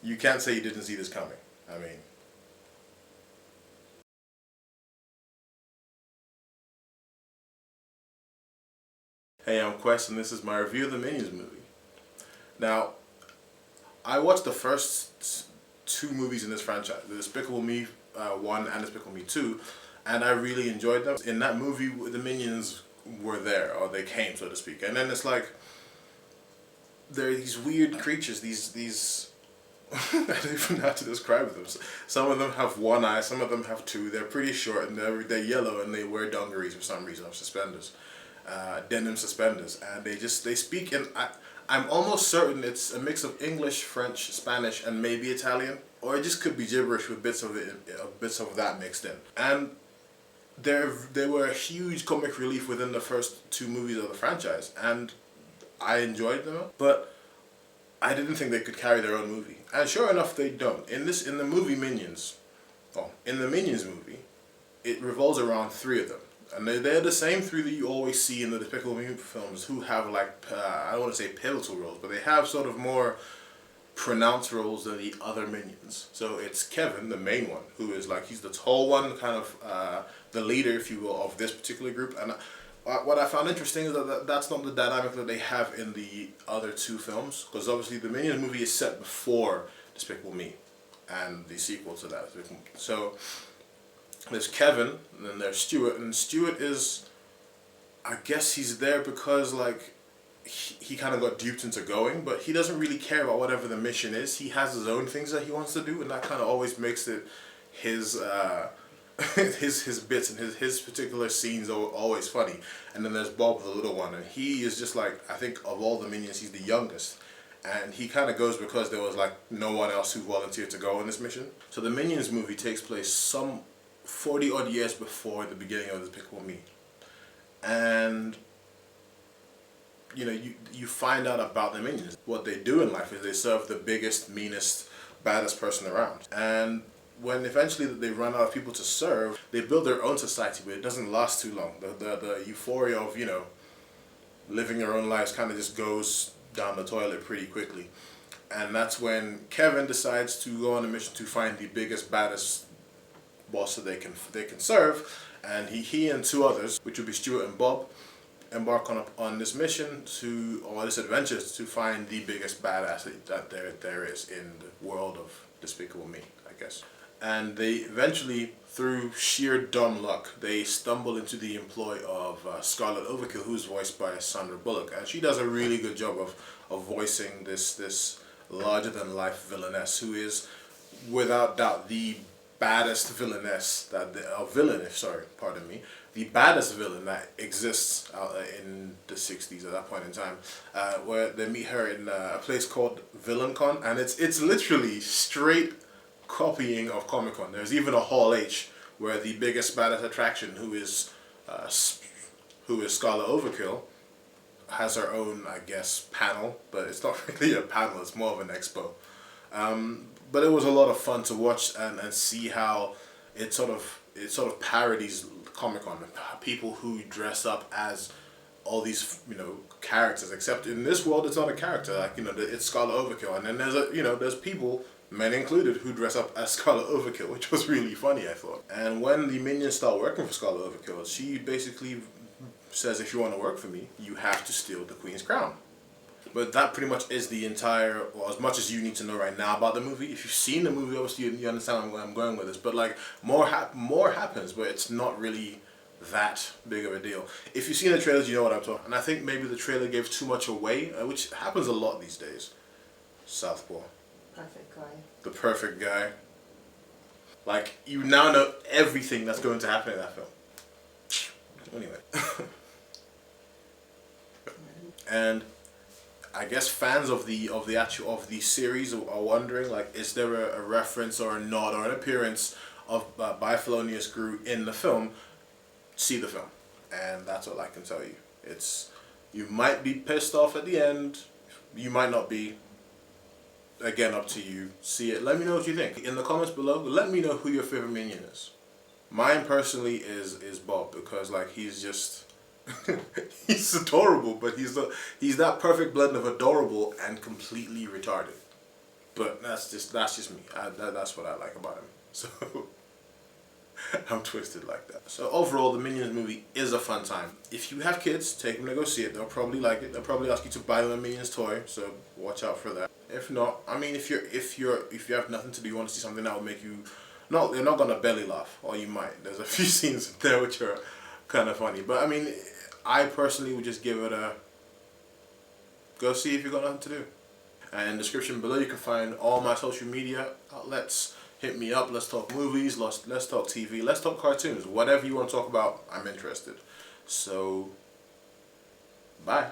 you can't say you didn't see this coming. I mean, hey, I'm Kwes, and this is my review of the Minions movie. Now, I watched the first two movies in this franchise, the Despicable Me 1 and Despicable Me 2, and I really enjoyed them. In that movie, the Minions were there, or they came, so to speak. And then it's like, there are these weird creatures, these I don't even know how to describe them. Some of them have one eye, some of them have two. They're pretty short, and they're yellow, and they wear dungarees for some reason, or suspenders, denim suspenders, and they speak in. I'm almost certain it's a mix of English, French, Spanish, and maybe Italian, or it just could be gibberish with bits of that mixed in. And they were a huge comic relief within the first two movies of the franchise, and I enjoyed them, but I didn't think they could carry their own movie. And sure enough, they don't. In the movie Minions, in the Minions movie, it revolves around three of them. And they're the same three that you always see in the Despicable Me films, who have like, I don't want to say pivotal roles, but they have sort of more pronounced roles than the other Minions. So it's Kevin, the main one, who is like, he's the tall one, kind of the leader, if you will, of this particular group. And what I found interesting is that that's not the dynamic that they have in the other two films, because obviously the Minions movie is set before Despicable Me and the sequel to that. So there's Kevin, and then there's Stuart, and Stuart is, I guess he's there because like he kind of got duped into going, but he doesn't really care about whatever the mission is. He has his own things that he wants to do, and that kind of always makes it his his bits and his particular scenes are always funny. And then there's Bob, the little one, and he is just like, I think of all the Minions, he's the youngest. And he kind of goes because there was like no one else who volunteered to go on this mission. So the Minions movie takes place some 40 odd years before the beginning of Despicable Me. And you know, you find out about the Minions. What they do in life is they serve the biggest, meanest, baddest person around. And when eventually they run out of people to serve, they build their own society, but it doesn't last too long. The euphoria of, you know, living your own lives kind of just goes down the toilet pretty quickly. And that's when Kevin decides to go on a mission to find the biggest, baddest boss that they can serve, and he and two others, which would be Stuart and Bob, embark on this mission or this adventure to find the biggest badass that there is in the world of Despicable Me, I guess. And they eventually, through sheer dumb luck, they stumble into the employ of Scarlet Overkill, who's voiced by Sandra Bullock, and she does a really good job of voicing this larger than life villainess, who is without doubt the baddest villainess the baddest villain that exists in the 60s at that point in time, where they meet her in a place called VillainCon, and it's literally straight copying of Comic Con. There's even a Hall H where the biggest baddest attraction, who is Scarlet Overkill, has her own, I guess, panel, but it's not really a panel, it's more of an expo. But it was a lot of fun to watch and see how it sort of parodies Comic-Con, people who dress up as all these, you know, characters, except in this world it's not a character, like, you know, it's Scarlet Overkill, and then there's people, men included, who dress up as Scarlet Overkill, which was really funny, I thought. And when the Minions start working for Scarlet Overkill, she basically says, if you want to work for me, you have to steal the Queen's crown. But that pretty much is the entire, or as much as you need to know right now about the movie. If you've seen the movie, obviously you understand where I'm going with this. But like, more happens, but it's not really that big of a deal. If you've seen the trailers, you know what I'm talking. And I think maybe the trailer gave too much away, which happens a lot these days. Southpaw. Perfect guy. The perfect guy. Like, you now know everything that's going to happen in that film. Anyway. And I guess fans of the series are wondering, like, is there a reference or a nod or an appearance of by Felonious Gru in the film? See the film, and that's all I can tell you. You might be pissed off at the end, you might not be. Again, up to you. See it. Let me know what you think in the comments below. Let me know who your favorite Minion is. Mine personally is Bob, because like he's just. He's adorable, but he's that perfect blend of adorable and completely retarded. But that's just me. That's what I like about him. So I'm twisted like that. So overall, the Minions movie is a fun time. If you have kids, take them to go see it. They'll probably like it. They'll probably ask you to buy them a Minions toy. So watch out for that. If not, I mean, if you have nothing to do, you want to see something that will make you, no, you're not gonna belly laugh, or you might. There's a few scenes there which are kind of funny. But I mean, I personally would just give it a go see if you got nothing to do. And in the description below, you can find all my social media outlets. Hit me up. Let's talk movies. Let's talk TV. Let's talk cartoons. Whatever you want to talk about, I'm interested. So, bye.